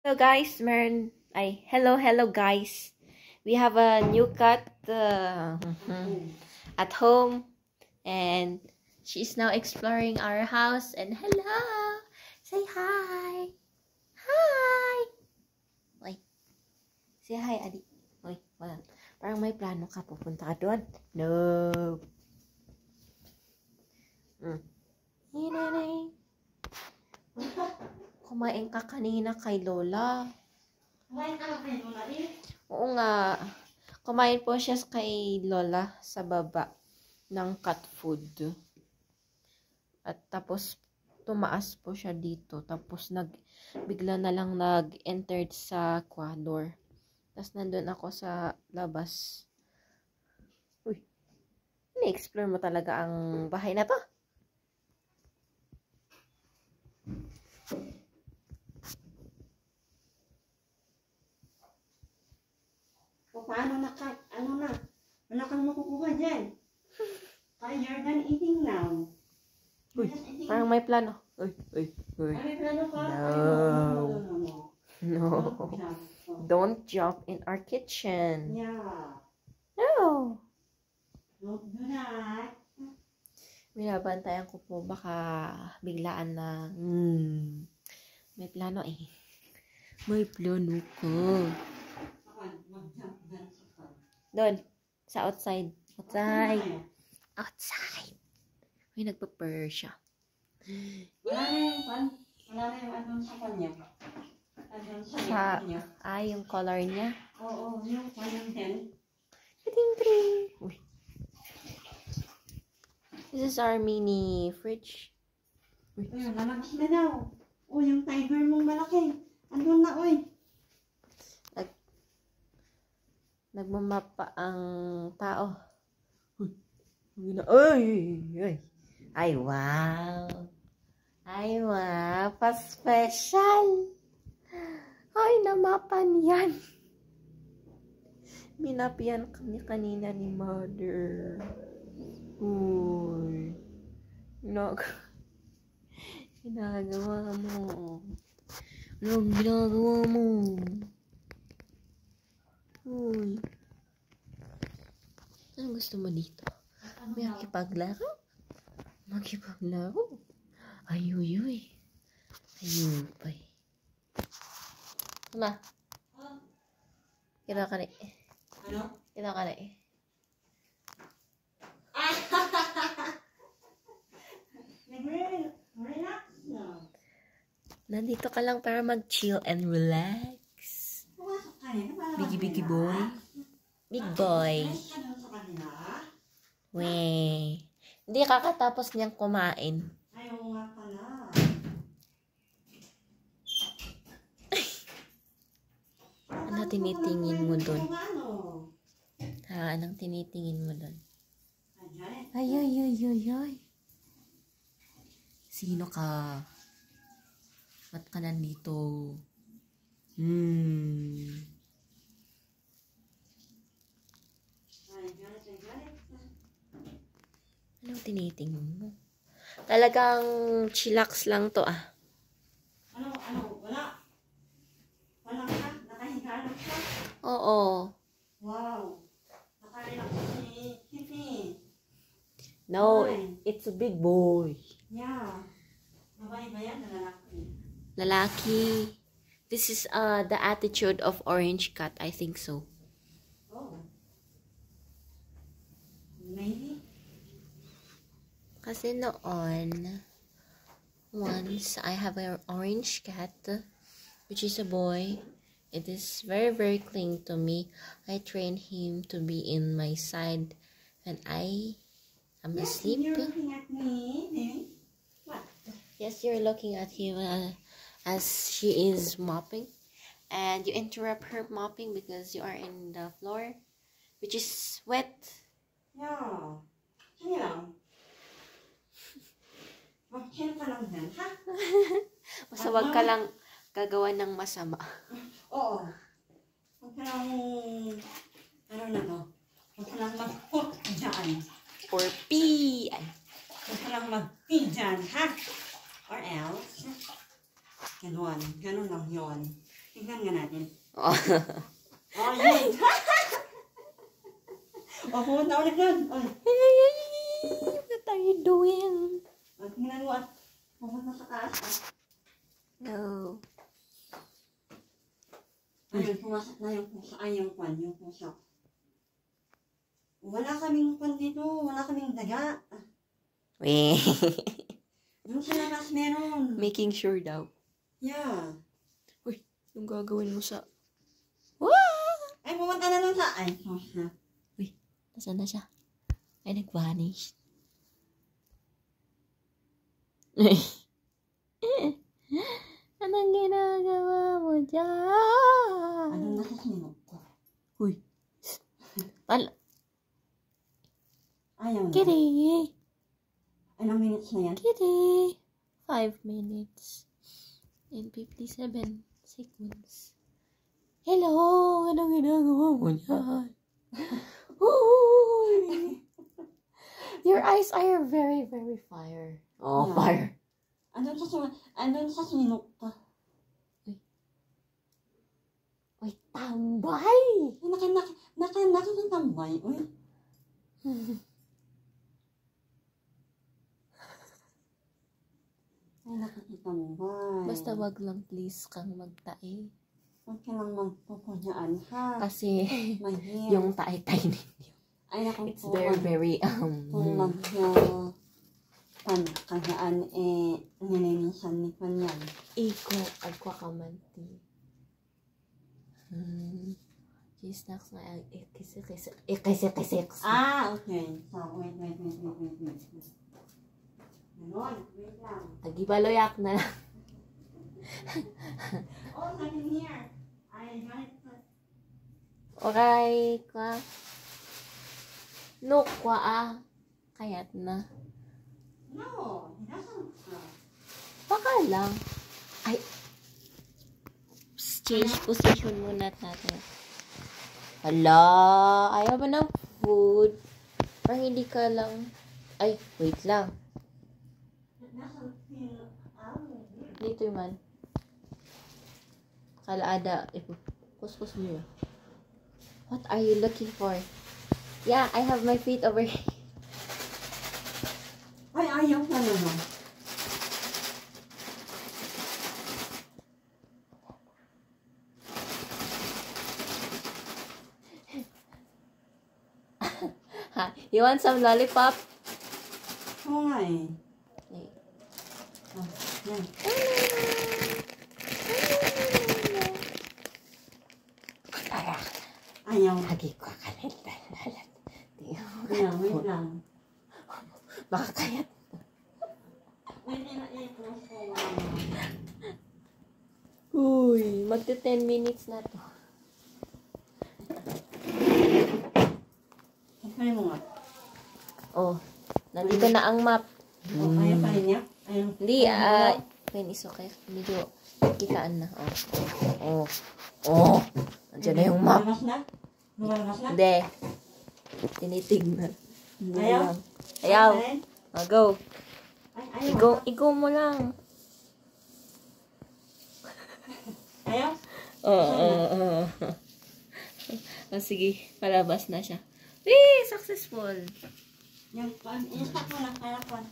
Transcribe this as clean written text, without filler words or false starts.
Hello guys, hello guys. We have a new cat at home and she's now exploring our house and hello. Say hi. Hi. Oy. Say hi, Adi. Oy, wala. Parang may plano ka, pupunta ka doon. No. Hinanay. Kumain ka kanina kay Lola. Kumain ka na kay Lola rin? Oo nga. Kumain po siya kay Lola sa baba ng cat food. At tapos tumaas po siya dito. Tapos bigla na lang nag-entered sa door. Tapos nandun ako sa labas. Uy. Ini-explore mo talaga ang bahay na to? Paano na ka? Ano na? Wala kang makukuha dyan. You're done eating now. Uy, parang may plano. Uy. May plano ka? No. Don't jump in our kitchen. Yeah. No. Don't do that. Binabantayan ko po baka biglaan na may plano eh. May plano ka. Doon. Sa outside. Outside. May nagpa-purr siya. Wala na yung ano sa kanya. Yung color niya. Oo, yung kanyang hen. Ting-ting. Uy. This is our mini fridge. Uy, lalabas na daw. Yung tiger mong malaki. Andun na, uy. Nagmamapa ang tao. Ay! Ay, wow! Ay, wow! Pa-special! Ay, namapan yan! Minapian kami kanina ni Mother. Uy! Ginagawa mo. Anong ginagawa mo? Uy. Ano gusto mo dito? May makipaglaro? Makipaglaro? Ayuy. Ayupay. Ma. Kira ka na eh. Ano? Kira ka na eh. Relax na. Nandito ka lang para mag-chill and relax. Biggy boy. Big boy. Weh. Hindi kakatapos niyang kumain. Ayaw nga pala. Ano tinitingin mo doon? Anong tinitingin mo doon? Ay. Sino ka? Ba't ka nandito? Anong tinitingin mo? Talagang chillax lang to ah. Ano? Wala? Wala ka? Nakahiga lang siya? Oo. Wow. Nakarelax si Kitty. No, Ay. it's a big boy. Yeah. Babae ba yan? Lalaki. Lalaki. This is the attitude of orange cat. I think so. Oh. Maybe. Kasi noon, once I have an orange cat, which is a boy. It is very, very clingy to me. I train him to be in my side when I am asleep. You're looking at me. What? Yes, you're looking at him as she is mopping. And you interrupt her mopping because you are in the floor, which is wet. Yeah. Sige lang. Mag-chill ka lang dyan, ha? Basta wag ka lang gagawa ng masama. Oo. Huwag ka lang, ano na to? Huwag ka lang mag-hook dyan. Or pee. Huwag ka lang mag-pee dyan, ha? Or else, ganun lang yun. Tingnan nga natin. Oh. Oh, yun. Oh, pumunta ulit doon. Oh. What are you doing? Oh, tingnan mo at pumunta sa taas. No. Ayun, pumasok na yung pusa. Ay, yung kwan, yung pusa. Wala kaming kwan dito. Wala kaming daga. Weh. Yung sa labas meron. Making sure daw. Yeah. Uy, yung gagawin mo sa... Ay, pumunta na lang sa... Ay, pusa. Uy, nasaan na siya? Ay, nag-vanish. Anong ginagawa mo dyan? Anong nasa sinok ko? Uy. Ayaw na. Kitty. Anong minutes na yan? Kitty. 5 minutes. And 57 seconds. Hello! Anong ginagawa mo dyan? Uy! Your eyes are very, very fire. Oh, Yeah. fire. Andun sa sinok ko. Uy, tambay! Nakakatambay. Uy. Ay, nakakatambay. Basta wag lang please kang magtae. Huwag ka lang magpupunyaan, ha? Kasi Mahirap. yung tae-tae ninyo. Ay, naku It's po. very, Kung kanyaan, nilinisan ni Kanyan. Iko, agwakamanti. Kisnaks na, kisi. Ah, okay. So, wait. Ganon, wait lang. Agibaloyak na lang. Oh, nothing here. I got it. Okay, kwa. No, kwa Kayat na. No, he doesn't. Baka lang. Ay. Change position muna natin. Hala, ayaw ba ng food? Parang hindi ka lang. Ay, wait lang. Dito man. Kalaada. Kuskus mo yun. What are you looking for? Yeah, I have my feet over here. Ay, ayaw ka naman. Ha, you want some lollipop? Oo nga eh. Okay. Oh, yan. Ayaw. Lagi ko kalitan. Ayaw, wait lang. Baka kayat. Pwede na i-close ko. Uy, magto 10 minutes na to. Try mo nga. Oh, nandito na ang map. Oh, ayaw pa rin niya? Ayaw. Hindi, when is okay. Medyo kitaan na. Oh. Nandiyan na yung map. Lumalabas na? Lumalabas na? Hindi. Tinitignan. Ayaw? Ayaw. Ay, Go. ayaw. Igo mo lang. Ayaw? Oo. Sige, palabas na siya. Wee! Successful! Yung, i-stop mo lang, kaya kwan.